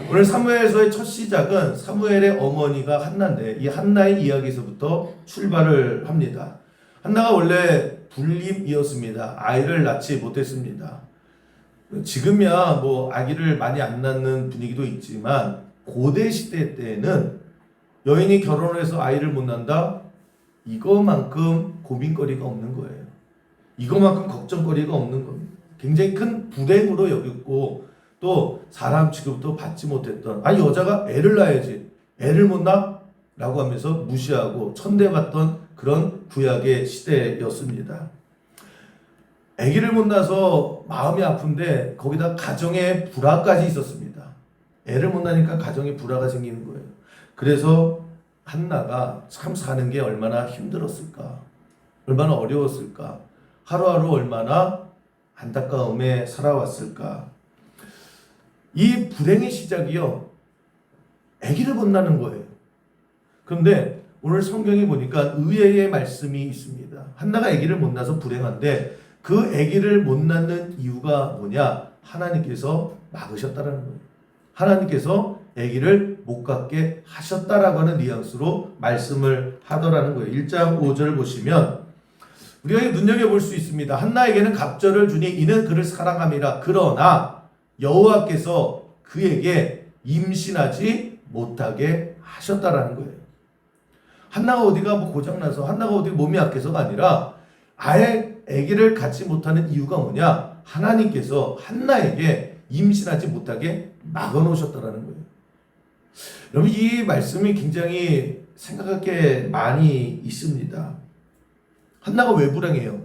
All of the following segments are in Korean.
오늘 사무엘서의 첫 시작은 사무엘의 어머니가 한나인데 이 한나의 이야기에서부터 출발을 합니다. 한나가 원래 불임이었습니다. 아이를 낳지 못했습니다. 지금이야 뭐 아기를 많이 안 낳는 분위기도 있지만 고대 시대 때는 여인이 결혼을 해서 아이를 못 낳는다? 이거만큼 고민거리가 없는 거예요. 이거만큼 걱정거리가 없는 겁니다. 굉장히 큰 불행으로 여겼고 또 사람 취급도 받지 못했던, 아니 여자가 애를 낳아야지 애를 못 낳아? 라고 하면서 무시하고 천대받던 그런 구약의 시대였습니다. 아기를 못 낳아서 마음이 아픈데 거기다 가정에 불화까지 있었습니다. 애를 못 낳으니까 가정에 불화가 생기는 거예요. 그래서 한나가 참 사는 게 얼마나 힘들었을까, 얼마나 어려웠을까, 하루하루 얼마나 안타까움에 살아왔을까. 이 불행의 시작이요, 아기를 못 낳는 거예요. 그런데 오늘 성경에 보니까 의외의 말씀이 있습니다. 한나가 아기를 못 낳아서 불행한데 그 아기를 못 낳는 이유가 뭐냐? 하나님께서 막으셨다라는 거예요. 하나님께서 아기를 못 갖게 하셨다라고 하는 뉘앙스로 말씀을 하더라는 거예요. 1장 5절을 보시면 우리가 눈여겨볼 수 있습니다. 한나에게는 갑절을 주니 이는 그를 사랑함이라. 그러나 여호와께서 그에게 임신하지 못하게 하셨다라는 거예요. 한나가 어디가 뭐 고장나서, 한나가 어디 몸이 약해서가 아니라 아예 아기를 갖지 못하는 이유가 뭐냐? 하나님께서 한나에게 임신하지 못하게 막아놓으셨다라는 거예요. 여러분, 이 말씀이 굉장히 생각할 게 많이 있습니다. 한나가 왜 불행해요?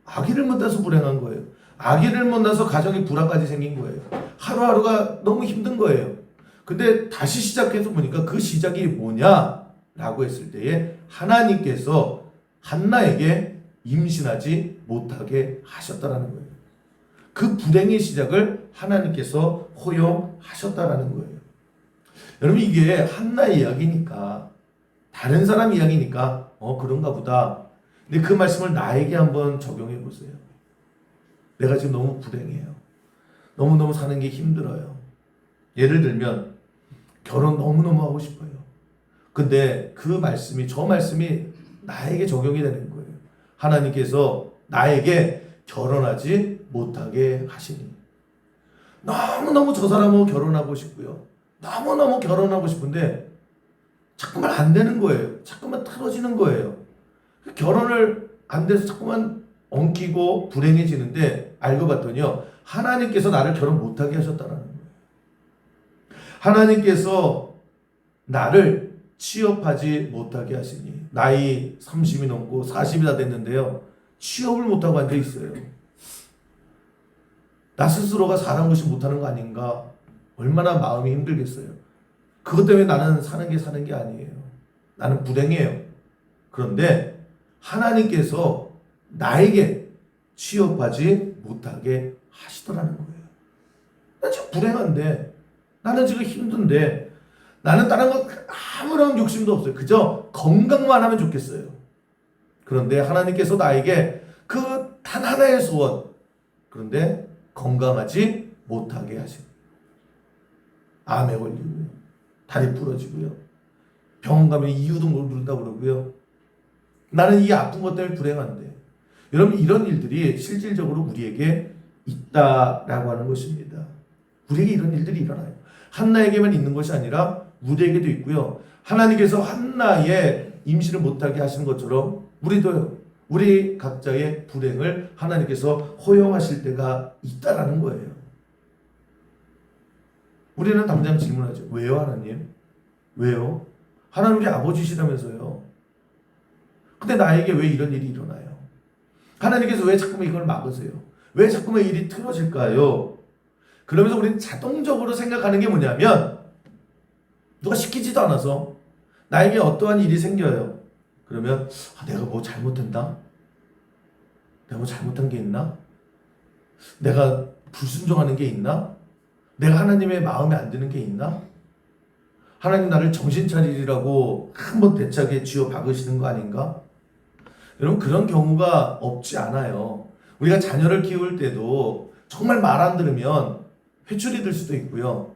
아기를 못 낳아서 불행한 거예요. 아기를 못 낳아서 가정에 불화까지 생긴 거예요. 하루하루가 너무 힘든 거예요. 근데 다시 시작해서 보니까 그 시작이 뭐냐라고 했을 때에 하나님께서 한나에게 임신하지 못하게 하셨다라는 거예요. 그 불행의 시작을 하나님께서 허용하셨다라는 거예요. 여러분, 이게 한나의 이야기니까, 다른 사람 이야기니까 그런가 보다. 근데 그 말씀을 나에게 한번 적용해 보세요. 내가 지금 너무 불행해요. 너무너무 사는 게 힘들어요. 예를 들면 결혼 너무너무 하고 싶어요. 근데 그 말씀이, 저 말씀이 나에게 적용이 되는 거예요. 하나님께서 나에게 결혼하지 못하게 하시니, 너무너무 저 사람하고 결혼하고 싶고요. 너무너무 결혼하고 싶은데 자꾸만 안 되는 거예요. 자꾸만 틀어지는 거예요. 결혼을 안 돼서 자꾸만 엉키고 불행해지는데 알고 봤더니요, 하나님께서 나를 결혼 못하게 하셨다는 거예요. 하나님께서 나를 취업하지 못하게 하시니, 나이 30이 넘고 40이 다 됐는데요, 취업을 못하고 앉아 있어요. 나 스스로가 사람 것이 못하는 거 아닌가? 얼마나 마음이 힘들겠어요. 그것 때문에 나는 사는 게 아니에요. 나는 불행해요. 그런데 하나님께서 나에게 취업하지 못하게 하시더라는 거예요. 나 지금 불행한데, 나는 지금 힘든데, 나는 다른 것 아무런 욕심도 없어요. 그저 건강만 하면 좋겠어요. 그런데 하나님께서 나에게 그 단 하나의 소원, 그런데 건강하지 못하게 하십니다. 암에 걸리고요, 다리 부러지고요, 병원 가면 이유도 모른다고 그러고요. 나는 이 아픈 것 때문에 불행한데, 여러분, 이런 일들이 실질적으로 우리에게 있다라고 하는 것입니다. 우리에게 이런 일들이 일어나요. 한나에게만 있는 것이 아니라 우리에게도 있고요. 하나님께서 한나의 임신을 못하게 하시는 것처럼 우리도요, 우리 각자의 불행을 하나님께서 허용하실 때가 있다라는 거예요. 우리는 당장 질문하죠. 왜요, 하나님? 왜요? 하나님 우리 아버지시라면서요. 근데 나에게 왜 이런 일이 일어나요? 하나님께서 왜 자꾸만 이걸 막으세요? 왜 자꾸만 일이 틀어질까요? 그러면서 우리는 자동적으로 생각하는 게 뭐냐면, 누가 시키지도 않아서 나에게 어떠한 일이 생겨요. 그러면 내가 뭐 잘못했나? 내가 뭐 잘못한 게 있나? 내가 불순종하는 게 있나? 내가 하나님의 마음에 안 드는 게 있나? 하나님 나를 정신 차리라고 한번 대차게 쥐어 박으시는 거 아닌가? 여러분, 그런 경우가 없지 않아요. 우리가 자녀를 키울 때도 정말 말 안 들으면 회초리 들 수도 있고요.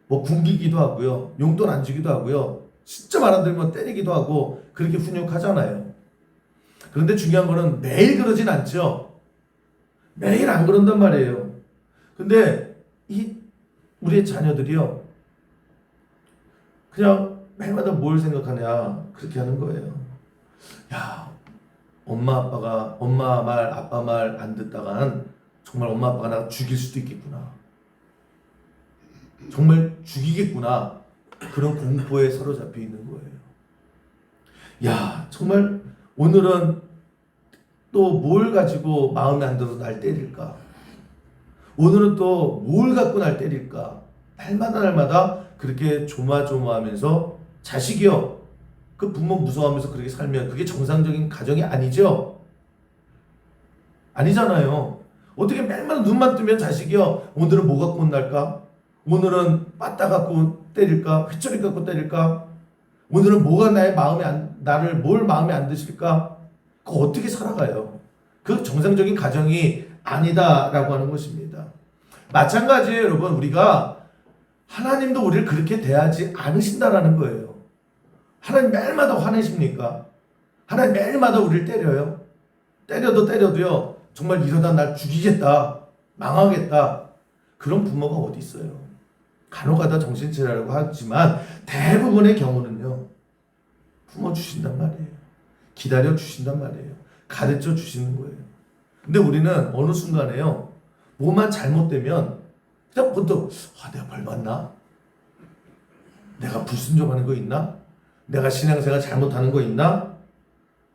뭐 굶기기도 하고요. 용돈 안 주기도 하고요. 진짜 말 안 들으면 때리기도 하고 그렇게 훈육하잖아요. 그런데 중요한 거는 매일 그러진 않죠. 매일 안 그런단 말이에요. 근데 우리의 자녀들이요. 그냥 매일마다 뭘 생각하냐 그렇게 하는 거예요. 야, 엄마 말 아빠 말 안 듣다간 정말 엄마 아빠가 나 죽일 수도 있겠구나. 정말 죽이겠구나. 그런 공포에 사로잡혀 있는 거예요. 야, 정말 오늘은 또 뭘 가지고 마음에 안 들어서 날 때릴까? 오늘은 또 뭘 갖고 날 때릴까? 날마다 그렇게 조마조마하면서 자식이요. 그 부모 무서워하면서 그렇게 살면 그게 정상적인 가정이 아니죠? 아니잖아요. 어떻게 매일마다 눈만 뜨면 자식이요. 오늘은 뭐 갖고 혼날까? 오늘은 빠따 갖고 때릴까? 회초리 갖고 때릴까? 오늘은 뭐가 나를 뭘 마음에 안 드실까? 그거 어떻게 살아가요? 그 정상적인 가정이 아니다라고 하는 것입니다. 마찬가지예요, 여러분. 우리가 하나님도 우리를 그렇게 대하지 않으신다라는 거예요. 하나님 매일마다 화내십니까? 하나님 매일마다 우리를 때려요? 때려도요. 정말 이러다 날 죽이겠다. 망하겠다. 그런 부모가 어디 있어요? 간혹가다 정신 차리라고 하지만 대부분의 경우는요. 품어 주신단 말이에요. 기다려 주신단 말이에요. 가르쳐 주시는 거예요. 근데 우리는 어느 순간에요. 뭐만 잘못되면 그냥 먼저 내가 벌 받나? 내가 불순종하는 거 있나? 내가 신앙생활 잘못하는 거 있나?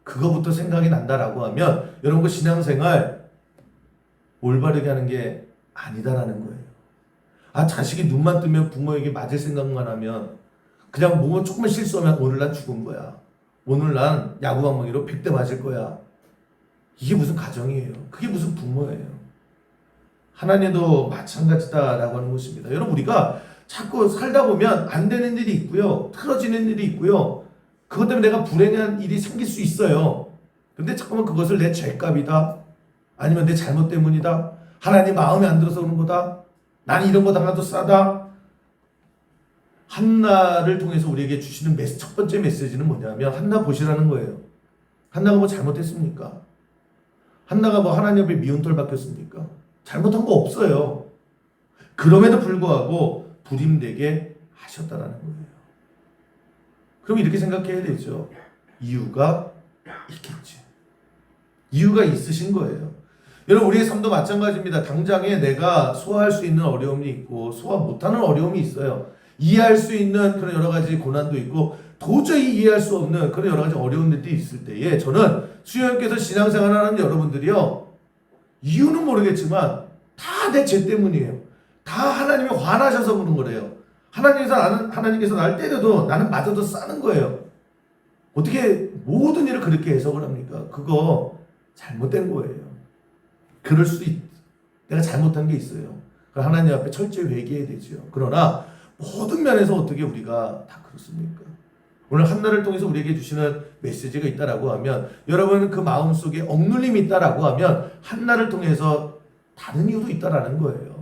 그거부터 생각이 난다라고 하면 여러분 그 신앙생활 올바르게 하는 게 아니다라는 거예요. 자식이 눈만 뜨면 부모에게 맞을 생각만 하면 그냥 뭐 조금만 실수하면 오늘 난 죽은 거야. 오늘 난 야구방망이로 100대 맞을 거야. 이게 무슨 가정이에요. 그게 무슨 부모예요. 하나님도 마찬가지다라고 하는 것입니다. 여러분 우리가 자꾸 살다 보면 안 되는 일이 있고요. 틀어지는 일이 있고요. 그것 때문에 내가 불행한 일이 생길 수 있어요. 근데 잠깐만 그것을 내 죄값이다. 아니면 내 잘못 때문이다. 하나님 마음에 안 들어서 그런 거다. 난 이런 거 당해도 싸다. 한나를 통해서 우리에게 주시는 첫 번째 메시지는 뭐냐면 한나 보시라는 거예요. 한나가 뭐 잘못했습니까? 한나가 뭐 하나님 앞에 미운 털 박혔습니까? 잘못한 거 없어요. 그럼에도 불구하고 불임되게 하셨다라는 거예요. 그럼 이렇게 생각해야 되죠. 이유가 있겠지. 이유가 있으신 거예요. 여러분 우리의 삶도 마찬가지입니다. 당장에 내가 소화할 수 있는 어려움이 있고 소화 못하는 어려움이 있어요. 이해할 수 있는 그런 여러 가지 고난도 있고 도저히 이해할 수 없는 그런 여러 가지 어려운 일들이 있을 때에 저는 수요일께서 신앙생활하는 여러분들이요. 이유는 모르겠지만 다 내 죄 때문이에요. 다 하나님이 화나셔서 그런 거래요. 하나님께서 나를 때려도 나는 맞아도 싸는 거예요. 어떻게 모든 일을 그렇게 해석을 합니까? 그거 잘못된 거예요. 그럴 수 내가 잘못한 게 있어요. 하나님 앞에 철저히 회개해야 되죠. 그러나 모든 면에서 어떻게 우리가 다 그렇습니까? 오늘 한나를 통해서 우리에게 주시는 메시지가 있다라고 하면 여러분 그 마음속에 억눌림이 있다라고 하면 한나를 통해서 다른 이유도 있다라는 거예요.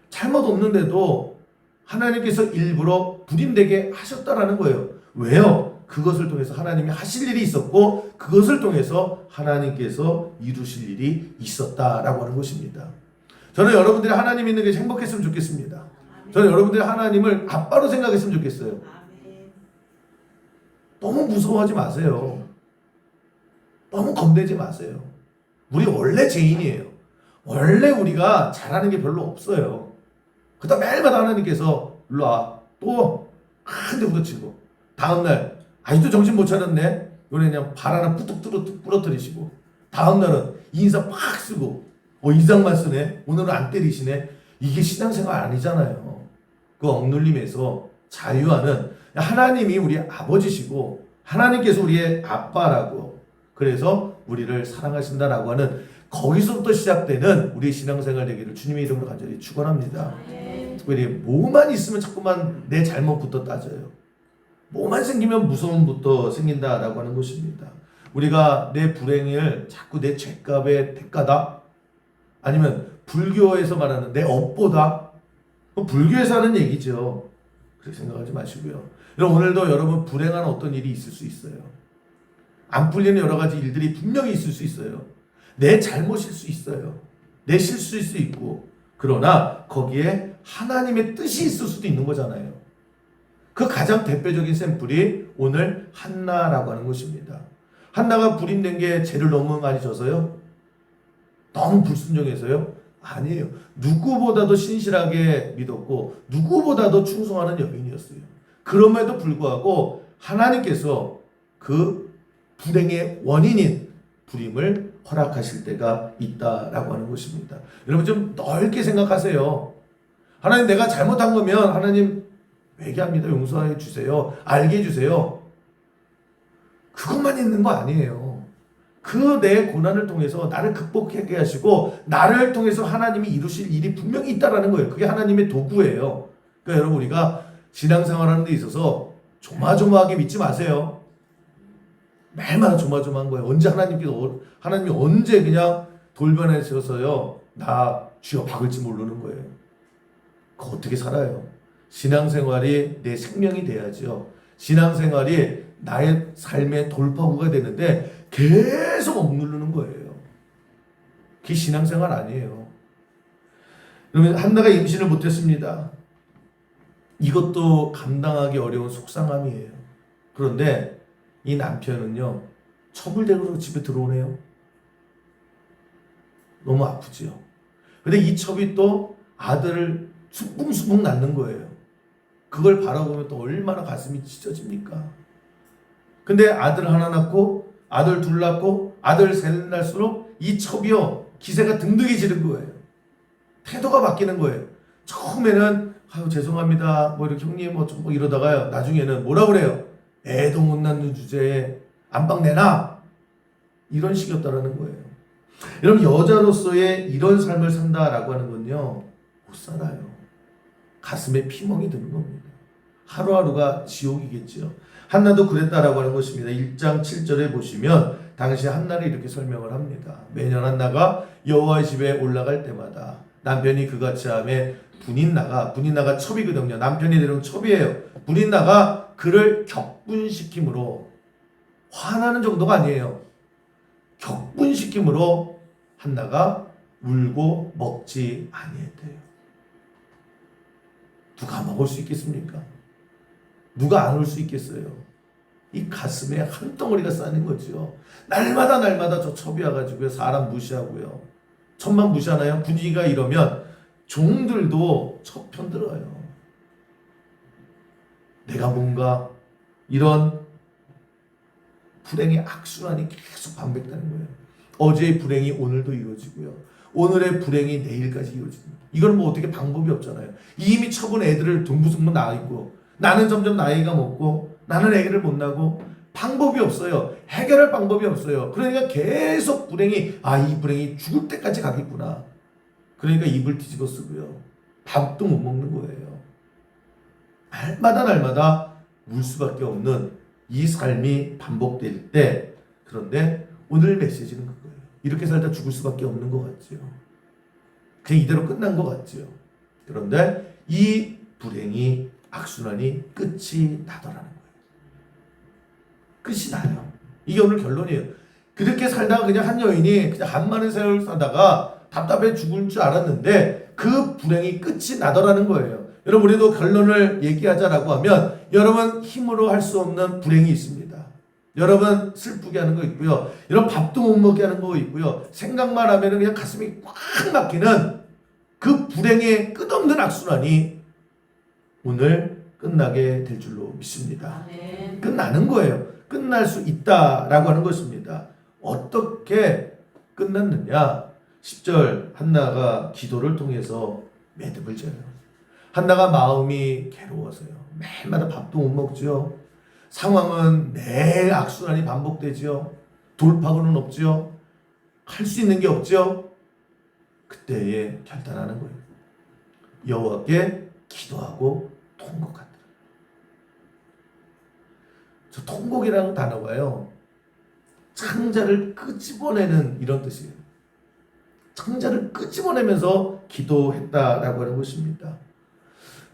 잘못 없는데도 하나님께서 일부러 불임되게 하셨다라는 거예요. 왜요? 그것을 통해서 하나님이 하실 일이 있었고 그것을 통해서 하나님께서 이루실 일이 있었다라고 하는 것입니다. 저는 여러분들이 하나님 있는 게 행복했으면 좋겠습니다. 저는 여러분들이 하나님을 아빠로 생각했으면 좋겠어요. 너무 무서워하지 마세요. 너무 겁내지 마세요. 우리 원래 죄인이에요. 원래 우리가 잘하는 게 별로 없어요. 그러다 매일마다 하나님께서 일로 와. 또 한 대 부딪히고 다음날 아직도 정신 못 차렸네. 요래 그냥 발 하나 뚝뚝 부러뜨리시고 다음날은 인사 팍 쓰고 이상만 쓰네. 오늘은 안 때리시네. 이게 신앙생활 아니잖아요. 그 억눌림에서 자유하는 하나님이 우리 아버지시고 하나님께서 우리의 아빠라고 그래서 우리를 사랑하신다라고 하는 거기서부터 시작되는 우리의 신앙생활 되기를 주님의 이름으로 간절히 축원합니다. 특별히 뭐만 있으면 자꾸만 내 잘못부터 따져요. 뭐만 생기면 무서움부터 생긴다라고 하는 것입니다. 우리가 내 불행을 자꾸 내 죄값의 대가다 아니면 불교에서 말하는 내 업보다 불교에서 하는 얘기죠. 그렇게 생각하지 마시고요. 여러분, 오늘도 여러분 불행한 어떤 일이 있을 수 있어요. 안 풀리는 여러 가지 일들이 분명히 있을 수 있어요. 내 잘못일 수 있어요. 내 실수일 수 있고. 그러나 거기에 하나님의 뜻이 있을 수도 있는 거잖아요. 그 가장 대표적인 샘플이 오늘 한나라고 하는 것입니다. 한나가 불임된 게 죄를 너무 많이 져서요? 너무 불순종해서요? 아니에요. 누구보다도 신실하게 믿었고 누구보다도 충성하는 여인이었어요. 그럼에도 불구하고 하나님께서 그 불행의 원인인 불임을 허락하실 때가 있다라고 하는 것입니다. 여러분 좀 넓게 생각하세요. 하나님, 내가 잘못한 거면 하나님 회개합니다. 용서해 주세요. 알게 해주세요. 그것만 있는 거 아니에요. 그 내 고난을 통해서 나를 극복하게 하시고 나를 통해서 하나님이 이루실 일이 분명히 있다라는 거예요. 그게 하나님의 도구예요. 그러니까 여러분, 우리가 신앙생활하는 데 있어서 조마조마하게 믿지 마세요. 매일마다 조마조마한 거예요. 언제 하나님이 언제 그냥 돌변하셔서요, 나 쥐어 박을지 모르는 거예요. 그거 어떻게 살아요? 신앙생활이 내 생명이 돼야죠. 신앙생활이 나의 삶의 돌파구가 되는데 계속 억누르는 거예요. 그게 신앙생활 아니에요. 그러면 한나가 임신을 못했습니다. 이것도 감당하기 어려운 속상함이에요. 그런데 이 남편은요, 첩을대로 집에 들어오네요. 너무 아프지요. 근데 이 첩이 또 아들을 수풍수풍 낳는 거예요. 그걸 바라보면 또 얼마나 가슴이 찢어집니까? 근데 아들 하나 낳고 아들 둘 낳고 아들 셋 낳을수록 이 첩이요, 기세가 등등해지는 거예요. 태도가 바뀌는 거예요. 처음에는 아유 죄송합니다 뭐 이렇게 형님 뭐 이러다가요, 나중에는 뭐라 그래요? 애도 못 낳는 주제에 안방 내놔, 이런 식이었다라는 거예요. 여러분, 여자로서의 이런 삶을 산다라고 하는 건요, 못 살아요. 가슴에 피멍이 드는 겁니다. 하루하루가 지옥이겠죠. 한나도 그랬다라고 하는 것입니다. 1장 7절에 보시면 당시 한나를 이렇게 설명을 합니다. 매년 한나가 여호와의 집에 올라갈 때마다 남편이 그같이 하매 분인나가 첩이거든요. 남편이 되는 첩이에요. 분인나가 그를 격분시킴으로, 화나는 정도가 아니에요. 격분시킴으로 한나가 울고 먹지 아니했대요. 누가 먹을 수 있겠습니까? 누가 안 울 수 있겠어요? 이 가슴에 한 덩어리가 쌓이는 거죠. 날마다 저 첩이 와가지고요, 사람 무시하고요. 첩만 무시하나요? 분위기가 이러면 종들도 첩 편들어요. 내가 뭔가 이런 불행의 악순환이 계속 반복되는 거예요. 어제의 불행이 오늘도 이루어지고요, 오늘의 불행이 내일까지 이루어집니다. 이건 뭐 어떻게 방법이 없잖아요. 이미 첩은 애들을 동부승만 낳아 있고 나는 점점 나이가 먹고 나는 애기를 못 낳고 방법이 없어요. 해결할 방법이 없어요. 그러니까 계속 불행이, 이 불행이 죽을 때까지 가겠구나. 그러니까 입을 뒤집어 쓰고요, 밥도 못 먹는 거예요. 날마다 울 수밖에 없는 이 삶이 반복될 때, 그런데 오늘 메시지는 그거예요. 이렇게 살다 죽을 수밖에 없는 것 같죠. 그냥 이대로 끝난 것 같죠. 그런데 이 불행이, 악순환이 끝이 나더라는 거예요. 끝이 나요. 이게 오늘 결론이에요. 그렇게 살다가 그냥 한 여인이 그냥 한 많은 세월 사다가 답답해 죽을 줄 알았는데 그 불행이 끝이 나더라는 거예요. 여러분, 우리도 결론을 얘기하자라고 하면 여러분, 힘으로 할 수 없는 불행이 있습니다. 여러분, 슬프게 하는 거 있고요, 여러분 밥도 못 먹게 하는 거 있고요, 생각만 하면 그냥 가슴이 꽉 막히는 그 불행의 끝없는 악순환이 오늘 끝나게 될 줄로 믿습니다. 끝나는 거예요. 끝날 수 있다라고 하는 것입니다. 어떻게 끝났느냐? 10절, 한나가 기도를 통해서 매듭을 져요. 한나가 마음이 괴로워서요, 매일마다 밥도 못 먹죠. 상황은 매일 악순환이 반복되죠. 돌파구는 없죠. 할 수 있는 게 없죠. 그때에 결단하는 거예요. 여호와께 기도하고 통곡한다. 저 통곡이라는 단어가요, 창자를 끄집어내는 이런 뜻이에요. 창자를 끄집어내면서 기도했다라고 하는 것입니다.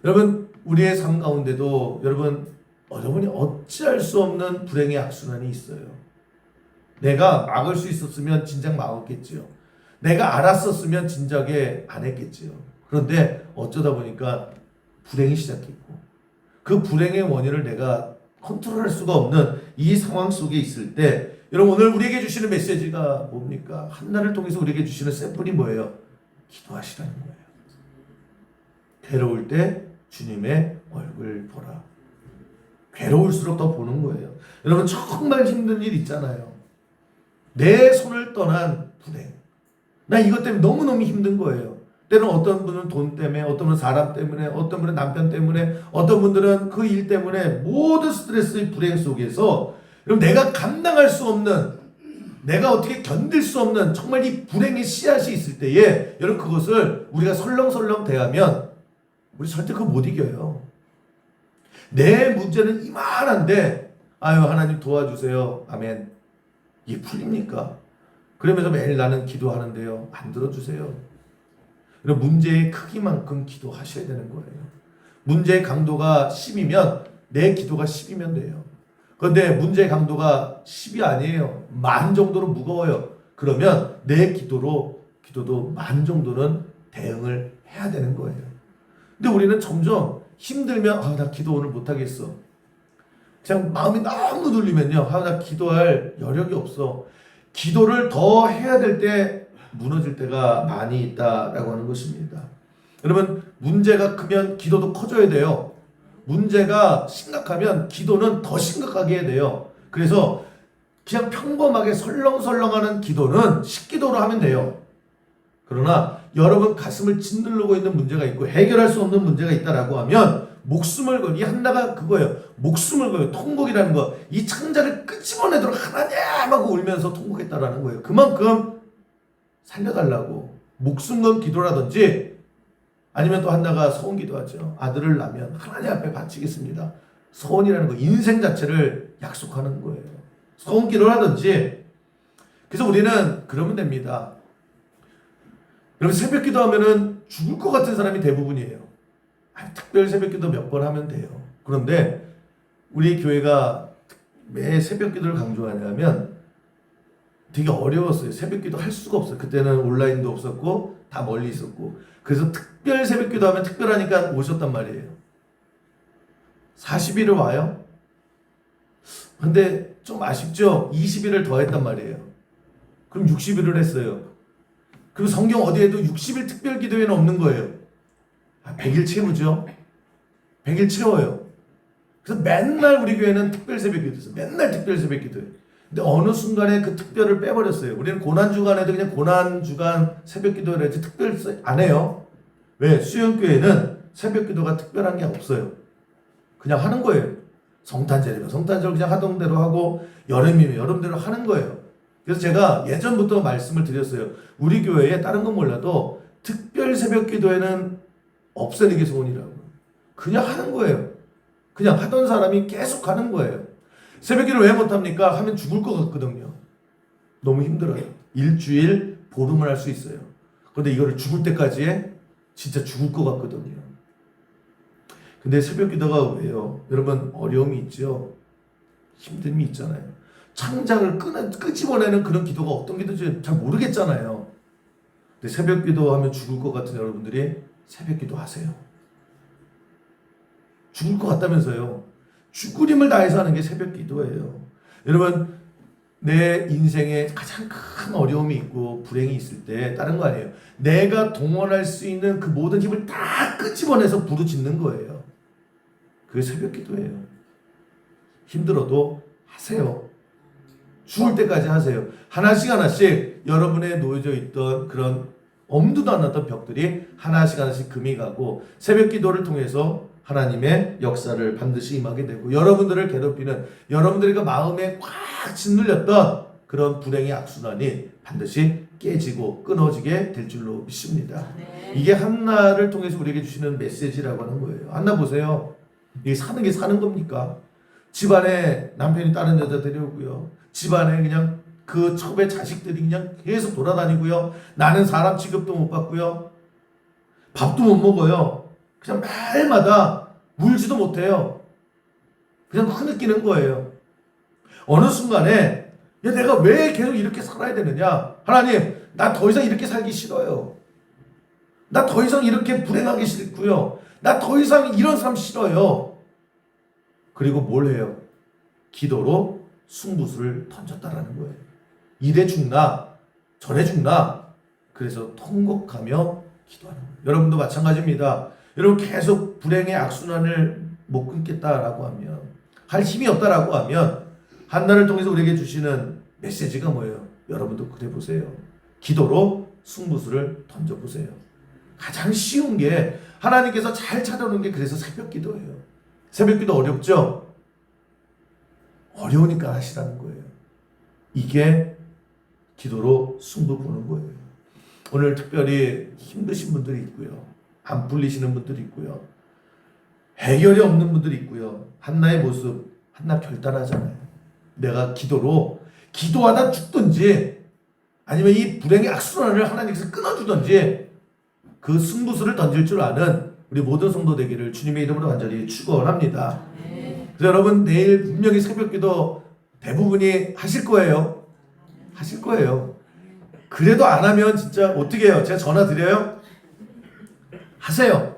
여러분 우리의 삶 가운데도 여러분이 어찌할 수 없는 불행의 악순환이 있어요. 내가 막을 수 있었으면 진작 막았겠지요. 내가 알았었으면 진작에 안 했겠지요. 그런데 어쩌다 보니까 불행이 시작했고 그 불행의 원인을 내가 컨트롤할 수가 없는 이 상황 속에 있을 때 여러분 오늘 우리에게 주시는 메시지가 뭡니까? 한나를 통해서 우리에게 주시는 샘플이 뭐예요? 기도하시라는 거예요. 괴로울 때 주님의 얼굴 보라. 괴로울수록 더 보는 거예요. 여러분 정말 힘든 일 있잖아요. 내 손을 떠난 불행. 나 이것 때문에 너무너무 힘든 거예요. 때는 어떤 분은 돈 때문에, 어떤 분은 사람 때문에, 어떤 분은 남편 때문에, 어떤 분들은 그 일 때문에 모든 스트레스의 불행 속에서 여러분 내가 감당할 수 없는, 내가 어떻게 견딜 수 없는 정말 이 불행의 씨앗이 있을 때에 여러분 그것을 우리가 설렁설렁 대하면 우리 절대 그거 못 이겨요. 내 문제는 이만한데 아유 하나님 도와주세요. 아멘. 이게 풀립니까? 그러면서 매일 나는 기도하는데요. 안 들어주세요. 여러분 문제의 크기만큼 기도하셔야 되는 거예요. 문제의 강도가 10이면 내 기도가 10이면 돼요. 그런데 문제의 강도가 10이 아니에요. 만 정도로 무거워요. 그러면 내 기도도 만 정도는 대응을 해야 되는 거예요. 근데 우리는 점점 힘들면 나 기도 오늘 못하겠어. 그냥 마음이 너무 눌리면요. 나 기도할 여력이 없어. 기도를 더 해야 될 때 무너질 때가 많이 있다라고 하는 것입니다. 여러분 문제가 크면 기도도 커져야 돼요. 문제가 심각하면 기도는 더 심각하게 해야 돼요. 그래서 그냥 평범하게 설렁설렁하는 기도는 식기도로 하면 돼요. 그러나 여러분 가슴을 짓누르고 있는 문제가 있고 해결할 수 없는 문제가 있다라고 하면 목숨을 걸고 이 한나가 그거예요. 목숨을 걸고 통곡이라는 거. 이 창자를 끄집어내도록 하나님 하고 울면서 통곡했다라는 거예요. 그만큼 살려달라고 목숨 건 기도라든지 아니면 또 한나가 서원 기도하죠. 아들을 낳으면 하나님 앞에 바치겠습니다. 서원이라는 거 인생 자체를 약속하는 거예요. 서원 기도라든지. 그래서 우리는 그러면 됩니다. 여러분 새벽 기도하면은 죽을 것 같은 사람이 대부분이에요. 특별 새벽 기도 몇 번 하면 돼요. 그런데 우리 교회가 매 새벽 기도를 강조하냐면 되게 어려웠어요. 새벽 기도 할 수가 없어요. 그때는 온라인도 없었고 다 멀리 있었고 그래서 특별 새벽 기도 하면 특별하니까 오셨단 말이에요. 40일을 와요. 근데 좀 아쉽죠? 20일을 더 했단 말이에요. 그럼 60일을 했어요. 그리고 성경 어디에도 60일 특별 기도회는 없는 거예요. 100일 채우죠. 100일 채워요. 그래서 맨날 우리 교회는 특별 새벽 기도했어요. 맨날 특별 새벽 기도해. 근데 어느 순간에 그 특별을 빼버렸어요. 우리는 고난주간에도 그냥 고난주간 새벽 기도를 했지 특별 안 해요. 왜? 수영교회는 새벽 기도가 특별한 게 없어요. 그냥 하는 거예요. 성탄절이면 성탄절 그냥 하던 대로 하고 여름이면 여름대로 하는 거예요. 그래서 제가 예전부터 말씀을 드렸어요. 우리 교회에 다른 건 몰라도 특별 새벽 기도회는 없애는 게 소원이라고. 그냥 하는 거예요. 그냥 하던 사람이 계속 하는 거예요. 새벽 기도를 왜 못합니까? 하면 죽을 것 같거든요. 너무 힘들어요. 일주일, 보름을 할 수 있어요. 그런데 이거를 죽을 때까지 해? 진짜 죽을 것 같거든요. 근데 새벽 기도가 왜요? 여러분 어려움이 있죠? 힘듦이 있잖아요. 창자를 끄집어내는 그런 기도가 어떤 기도인지 잘 모르겠잖아요. 근데 새벽 기도하면 죽을 것 같은 여러분들이 새벽 기도 하세요. 죽을 것 같다면서요. 죽을 힘을 다해서 하는 게 새벽 기도예요. 여러분 내 인생에 가장 큰 어려움이 있고 불행이 있을 때 다른 거 아니에요. 내가 동원할 수 있는 그 모든 힘을 다 끄집어내서 부르짖는 거예요. 그게 새벽 기도예요. 힘들어도 하세요. 죽을 때까지 하세요. 하나씩 하나씩 여러분의 놓여져 있던 그런 엄두도 안 났던 벽들이 하나씩 하나씩 금이 가고 새벽 기도를 통해서 하나님의 역사를 반드시 임하게 되고 여러분들을 괴롭히는 여러분들과 마음에 꽉 짓눌렸던 그런 불행의 악순환이 반드시 깨지고 끊어지게 될 줄로 믿습니다. 네. 이게 한나를 통해서 우리에게 주시는 메시지라고 하는 거예요. 한나 보세요. 이게 사는 게 사는 겁니까? 집안에 남편이 다른 여자 데려오고요. 집안에 그냥 그 첩의 자식들이 그냥 계속 돌아다니고요. 나는 사람 취급도 못 받고요. 밥도 못 먹어요. 그냥 말마다 울지도 못해요. 그냥 흐느끼는 거예요. 어느 순간에 야, 내가 왜 계속 이렇게 살아야 되느냐? 하나님, 나 더 이상 이렇게 살기 싫어요. 나 더 이상 이렇게 불행하기 싫고요. 나 더 이상 이런 삶 싫어요. 그리고 뭘 해요? 기도로 승부수를 던졌다라는 거예요. 이래 죽나 저래 죽나, 그래서 통곡하며 기도하는 거예요. 여러분도 마찬가지입니다. 여러분 계속 불행의 악순환을 못 끊겠다라고 하면, 할 힘이 없다라고 하면, 한나를 통해서 우리에게 주시는 메시지가 뭐예요? 여러분도 그래 보세요. 기도로 승부수를 던져보세요. 가장 쉬운 게, 하나님께서 잘 찾아오는 게 그래서 새벽 기도예요. 새벽 기도 어렵죠? 어려우니까 하시라는 거예요. 이게 기도로 승부 보는 거예요. 오늘 특별히 힘드신 분들이 있고요. 안 풀리시는 분들이 있고요. 해결이 없는 분들이 있고요. 한나의 모습, 한나 결단하잖아요. 내가 기도로, 기도하다 죽든지 아니면 이 불행의 악순환을 하나님께서 끊어주든지 그 승부수를 던질 줄 아는 우리 모든 성도 되기를 주님의 이름으로 간절히 축원합니다. 그래서 여러분, 내일 분명히 새벽기도 대부분이 하실 거예요. 하실 거예요. 그래도 안 하면 진짜 어떻게 해요? 제가 전화 드려요? 하세요.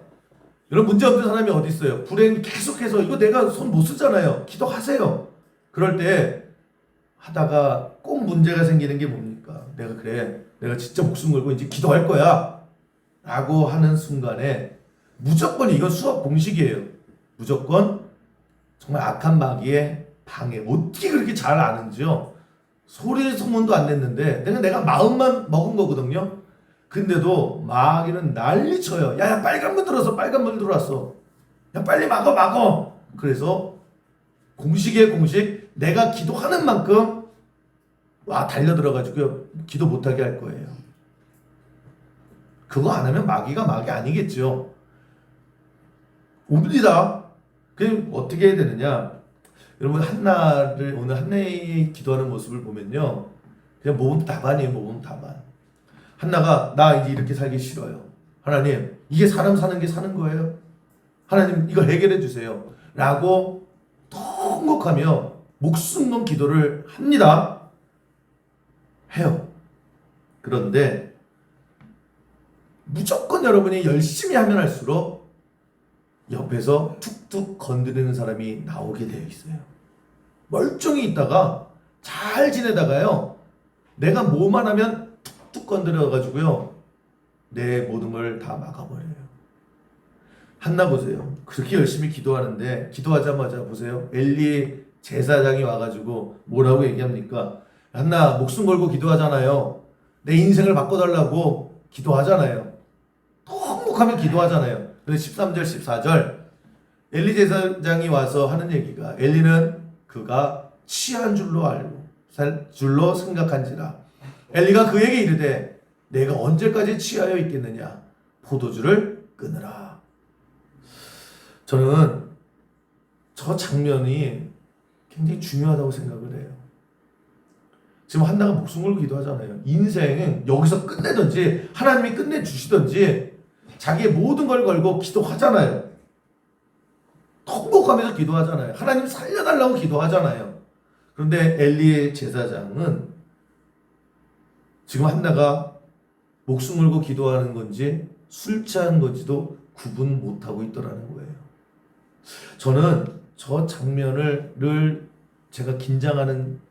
여러분, 문제 없는 사람이 어디 있어요? 불행 계속해서 이거 내가 손 못 쓰잖아요. 기도하세요. 그럴 때 하다가 꼭 문제가 생기는 게 뭡니까? 내가 진짜 목숨 걸고 이제 기도할 거야 라고 하는 순간에 무조건, 이건 수학 공식이에요. 무조건 정말 악한 마귀의 방해. 어떻게 그렇게 잘 아는지요? 소리 소문도 안 냈는데 내가 마음만 먹은 거거든요. 근데도 마귀는 난리쳐요. 야, 빨간불 들어서, 빨간불 들어왔어. 야, 빨리 막어. 그래서 공식의 공식, 내가 기도하는 만큼 달려들어가지고 기도 못하게 할 거예요. 그거 안 하면 마귀가 마귀 아니겠죠. 옵니다. 그럼 어떻게 해야 되느냐? 여러분, 오늘 한나의 기도하는 모습을 보면요, 그냥 모범 답안이에요. 모범 답안. 한나가 나 이제 이렇게 살기 싫어요. 하나님, 이게 사람 사는 게 사는 거예요? 하나님, 이거 해결해 주세요. 라고 통곡하며 목숨 건 기도를 합니다. 해요. 그런데 무조건 여러분이 열심히 하면 할수록 옆에서 툭툭 건드리는 사람이 나오게 되어 있어요. 멀쩡히 있다가 잘 지내다가요, 내가 뭐만 하면 툭툭 건드려가지고요, 내 모든 걸 다 막아버려요. 한나 보세요. 그렇게 열심히 기도하는데 기도하자마자 보세요. 엘리 제사장이 와가지고 뭐라고 얘기합니까? 한나, 목숨 걸고 기도하잖아요. 내 인생을 바꿔달라고 기도하잖아요. 통곡하면 기도하잖아요. 근데 13절 14절 엘리 제사장이 와서 하는 얘기가, 엘리는 그가 취한 줄로 알고 살 줄로 생각한지라. 엘리가 그에게 이르되 내가 언제까지 취하여 있겠느냐? 포도주를 끊으라. 저는 저 장면이 굉장히 중요하다고 생각을 해요. 지금 한나가 목숨 걸고 기도하잖아요. 인생은 여기서 끝내든지 하나님이 끝내주시든지 자기의 모든 걸 걸고 기도하잖아요. 통곡하면서 기도하잖아요. 하나님 살려달라고 기도하잖아요. 그런데 엘리의 제사장은 지금 한나가 목숨 걸고 기도하는 건지 술 취한 건지도 구분 못하고 있더라는 거예요. 저는 저 장면을 제가 긴장하는,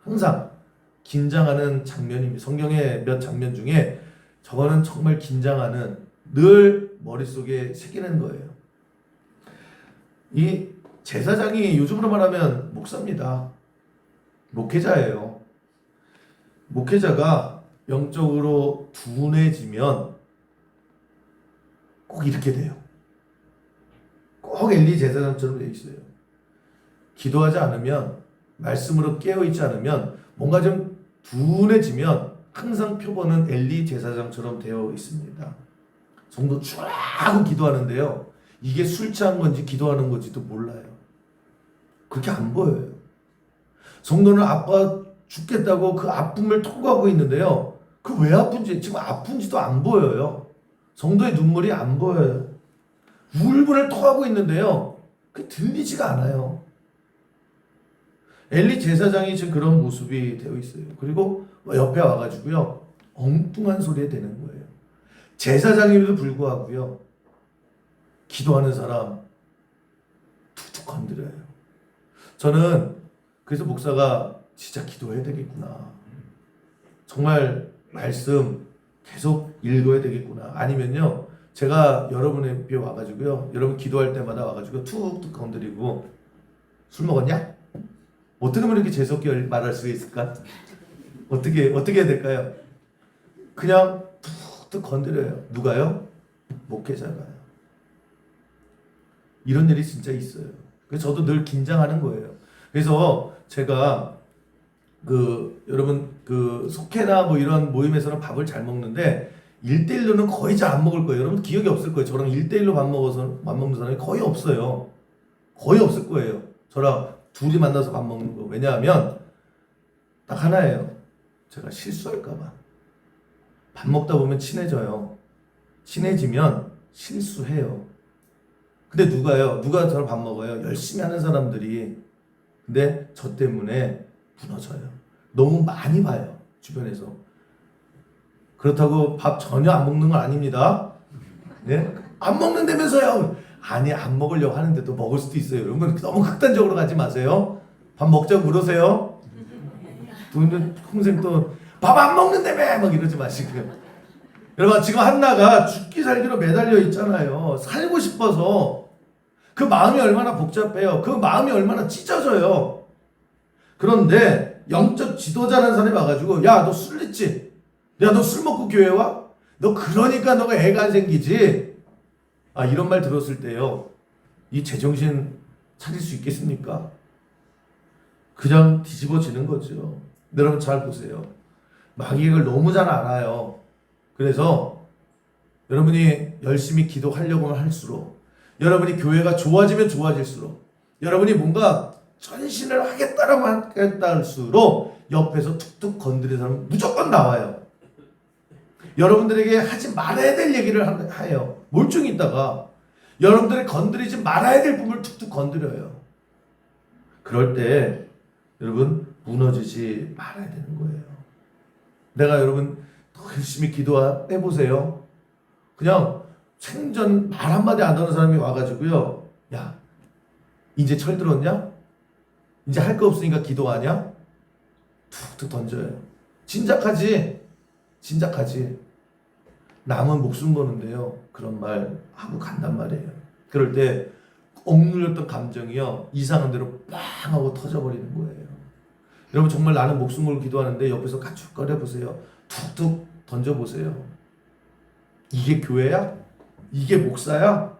항상 긴장하는 장면입니다. 성경의 몇 장면 중에 저거는 정말 긴장하는, 늘 머릿속에 새기는 거예요. 이 제사장이 요즘으로 말하면 목사입니다. 목회자예요. 목회자가 영적으로 둔해지면 꼭 이렇게 돼요. 꼭 엘리 제사장처럼 돼 있어요. 기도하지 않으면, 말씀으로 깨어있지 않으면, 뭔가 좀 둔해지면 항상 표본은 엘리 제사장처럼 되어 있습니다. 성도 쫙 하고 기도하는데요, 이게 술 취한 건지 기도하는 건지도 몰라요. 그렇게 안 보여요. 성도는 아빠 죽겠다고 그 아픔을 토구하고 있는데요, 그 왜 아픈지, 지금 아픈지도 안 보여요. 성도의 눈물이 안 보여요. 울분을 토하고 있는데요. 그 들리지가 않아요. 엘리 제사장이 지금 그런 모습이 되어 있어요. 그리고 옆에 와가지고요. 엉뚱한 소리에 대는 거예요. 제사장임에도 불구하고요. 기도하는 사람 툭툭 건드려요. 저는 그래서 목사가 진짜 기도해야 되겠구나. 정말 말씀 계속 읽어야 되겠구나. 아니면요. 제가 여러분의 뼈 와가지고요. 여러분 기도할 때마다 와가지고 툭툭 건드리고 술 먹었냐? 어떻게 하면 이렇게 재수없게 말할 수 있을까? 어떻게 해야 될까요? 그냥 툭툭 건드려요. 누가요? 목회자가요. 이런 일이 진짜 있어요. 그래서 저도 늘 긴장하는 거예요. 그래서 제가 여러분 속회나 뭐 이런 모임에서는 밥을 잘 먹는데 1대1로는 거의 잘 안 먹을 거예요. 여러분 기억이 없을 거예요. 저랑 1대1로 밥 먹는 사람이 거의 없어요. 거의 없을 거예요. 저랑 둘이 만나서 밥 먹는 거. 왜냐하면 딱 하나예요. 제가 실수할까 봐. 밥 먹다 보면 친해져요. 친해지면 실수해요. 근데 누가 저랑 밥 먹어요? 열심히 하는 사람들이. 근데 저 때문에 무너져요. 너무 많이 봐요. 주변에서. 그렇다고 밥 전혀 안 먹는 건 아닙니다. 네? 안 먹는다면서요. 아니 안 먹으려고 하는데도 먹을 수도 있어요. 여러분 너무 극단적으로 가지 마세요. 밥 먹자고 그러세요. 또 평생 또 밥 안 먹는다며 막 이러지 마시고요. 여러분 지금 한나가 죽기 살기로 매달려 있잖아요. 살고 싶어서. 그 마음이 얼마나 복잡해요. 그 마음이 얼마나 찢어져요. 그런데 영적 지도자라는 사람이 와가지고 야 너 술 있지? 야 너 술 먹고 교회 와? 너 그러니까 너가 애가 안 생기지? 이런 말 들었을 때요. 이 제정신 차릴 수 있겠습니까? 그냥 뒤집어지는 거죠. 여러분 잘 보세요. 마귀를 너무 잘 알아요. 그래서 여러분이 열심히 기도하려고 할수록 여러분이 교회가 좋아지면 좋아질수록 여러분이 뭔가 전신을 하겠다라고 할수록 옆에서 툭툭 건드리는 사람은 무조건 나와요. 여러분들에게 하지 말아야 될 얘기를 해요. 몰중히 있다가 여러분들이 건드리지 말아야 될 부분을 툭툭 건드려요. 그럴 때 여러분 무너지지 말아야 되는 거예요. 내가 여러분 더 열심히 기도해보세요. 그냥 생전 말 한마디 안 하는 사람이 와가지고요. 야 이제 철들었냐? 이제 할 거 없으니까 기도하냐? 툭툭 던져요. 진작하지. 남은 목숨 거는데요. 그런 말 하고 간단 말이에요. 그럴 때 억눌렸던 감정이요. 이상한 대로 빵 하고 터져버리는 거예요. 여러분 정말 나는 목숨 걸고 기도하는데 옆에서 가축거려 보세요. 툭툭 던져보세요. 이게 교회야? 이게 목사야?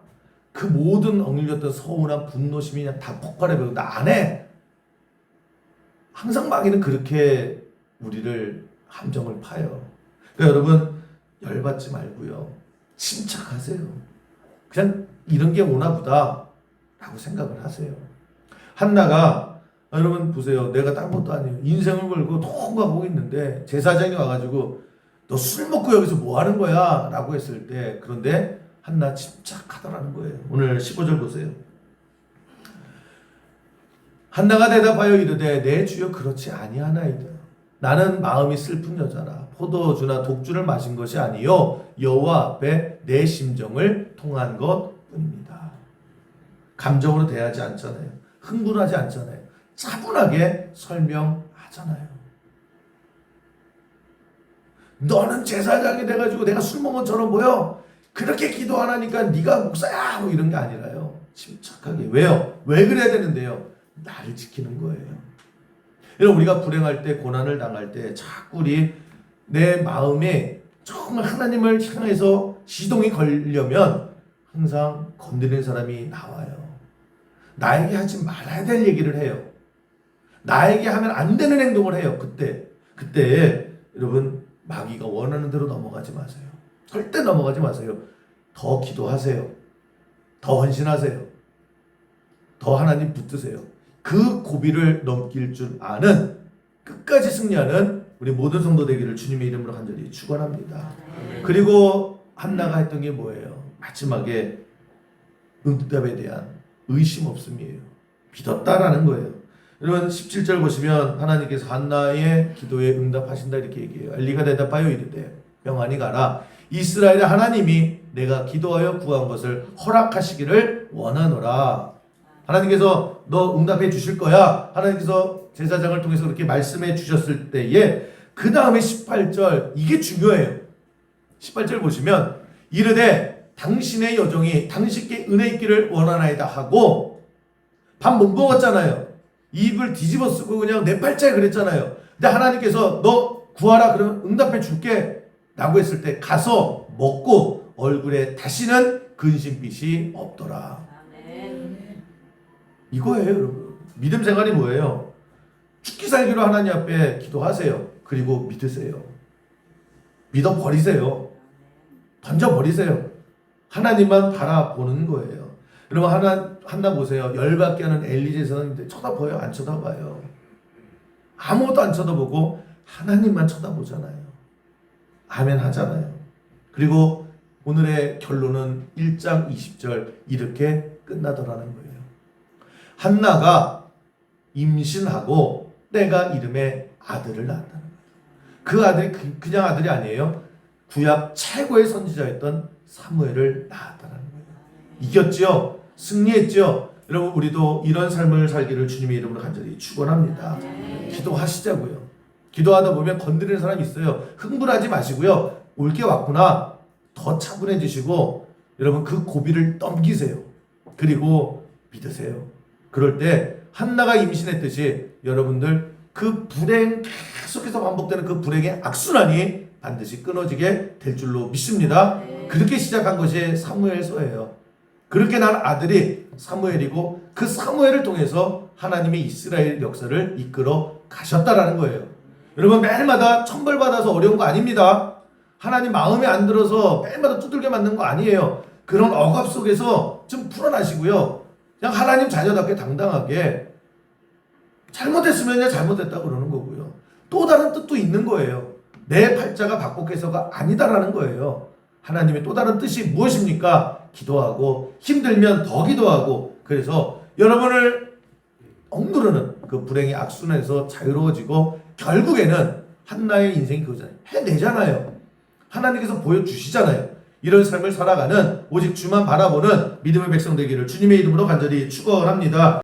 그 모든 억눌렸던 서운한 분노심이 그냥 다 폭발해버리고 나 안 해. 항상 마귀는 그렇게 우리를 함정을 파요. 그러니까 여러분 열받지 말고요. 침착하세요. 그냥 이런 게 오나 보다 라고 생각을 하세요. 한나가 여러분 보세요. 내가 딴 것도 아니에요. 인생을 걸고 통과하고 있는데 제사장이 와가지고 너 술 먹고 여기서 뭐 하는 거야? 라고 했을 때 그런데 한나 침착하더라는 거예요. 오늘 15절 보세요. 한나가 대답하여 이르되 내 주여 그렇지 아니하나이다. 나는 마음이 슬픈 여자라. 포도주나 독주를 마신 것이 아니요 여호와 앞에 내 심정을 통한 것뿐입니다. 감정으로 대하지 않잖아요. 흥분하지 않잖아요. 차분하게 설명하잖아요. 너는 제사장이 돼가지고 내가 술 먹은 처럼 보여? 그렇게 기도 안 하니까 네가 목사야 뭐 이런 게 아니라요. 침착하게. 왜요? 왜 그래야 되는데요? 나를 지키는 거예요. 여러분 우리가 불행할 때 고난을 당할 때 자꾸 내 마음에 정말 하나님을 향해서 시동이 걸려면 항상 건드리는 사람이 나와요. 나에게 하지 말아야 될 얘기를 해요. 나에게 하면 안 되는 행동을 해요. 그때 여러분 마귀가 원하는 대로 넘어가지 마세요. 절대 넘어가지 마세요. 더 기도하세요. 더 헌신하세요. 더 하나님 붙드세요. 그 고비를 넘길 줄 아는 끝까지 승리하는 우리 모든 성도 되기를 주님의 이름으로 간절히 축원합니다. 그리고 한나가 했던 게 뭐예요? 마지막에 응답에 대한 의심 없음이에요. 믿었다라는 거예요. 여러분 17절 보시면 하나님께서 한나의 기도에 응답하신다 이렇게 얘기해요. 엘리가 대답하여 이르되 평안히 가라. 이스라엘의 하나님이 내가 기도하여 구한 것을 허락하시기를 원하노라. 하나님께서 너 응답해 주실 거야. 하나님께서 제사장을 통해서 그렇게 말씀해 주셨을 때에 그 다음에 18절 이게 중요해요. 18절 보시면 이르되 당신의 여종이 당신께 은혜 있기를 원하나이다 하고 밥 못 먹었잖아요. 입을 뒤집어 쓰고 그냥 내 팔자에 그랬잖아요. 근데 하나님께서 너 구하라 그러면 응답해 줄게 라고 했을 때 가서 먹고 얼굴에 다시는 근심빛이 없더라. 이거예요, 여러분. 믿음 생활이 뭐예요? 죽기 살기로 하나님 앞에 기도하세요. 그리고 믿으세요. 믿어버리세요. 던져버리세요. 하나님만 바라보는 거예요. 여러분 한나 보세요. 열받게 하는 엘리 제사장인데 쳐다봐요? 안 쳐다봐요? 아무것도 안 쳐다보고 하나님만 쳐다보잖아요. 아멘 하잖아요. 그리고 오늘의 결론은 1장 20절 이렇게 끝나더라는 거예요. 한나가 임신하고 때가 이름에 아들을 낳았다는 거예요. 그 아들이 그냥 아들이 아니에요. 구약 최고의 선지자였던 사무엘을 낳았다는 거예요. 이겼죠? 승리했죠? 여러분 우리도 이런 삶을 살기를 주님의 이름으로 간절히 축원합니다. 기도하시자고요. 기도하다 보면 건드리는 사람이 있어요. 흥분하지 마시고요. 올 게 왔구나. 더 차분해지시고 여러분 그 고비를 넘기세요. 그리고 믿으세요. 그럴 때 한나가 임신했듯이 여러분들 그 불행 계속해서 반복되는 그 불행의 악순환이 반드시 끊어지게 될 줄로 믿습니다. 그렇게 시작한 것이 사무엘서예요. 그렇게 난 아들이 사무엘이고 그 사무엘을 통해서 하나님의 이스라엘 역사를 이끌어 가셨다라는 거예요. 여러분 매일마다 천벌받아서 어려운 거 아닙니다. 하나님 마음에 안 들어서 매일마다 두들겨 맞는 거 아니에요. 그런 억압 속에서 좀 풀어나시고요. 그냥 하나님 자녀답게 당당하게 잘못했으면 그냥 잘못했다고 그러는 거고요. 또 다른 뜻도 있는 거예요. 내 팔자가 박복해서가 아니다라는 거예요. 하나님의 또 다른 뜻이 무엇입니까? 기도하고 힘들면 더 기도하고 그래서 여러분을 억누르는 그 불행의 악순환에서 자유로워지고 결국에는 한나의 인생이 그거잖아요. 해내잖아요. 하나님께서 보여주시잖아요. 이런 삶을 살아가는 오직 주만 바라보는 믿음의 백성 되기를 주님의 이름으로 간절히 축원합니다.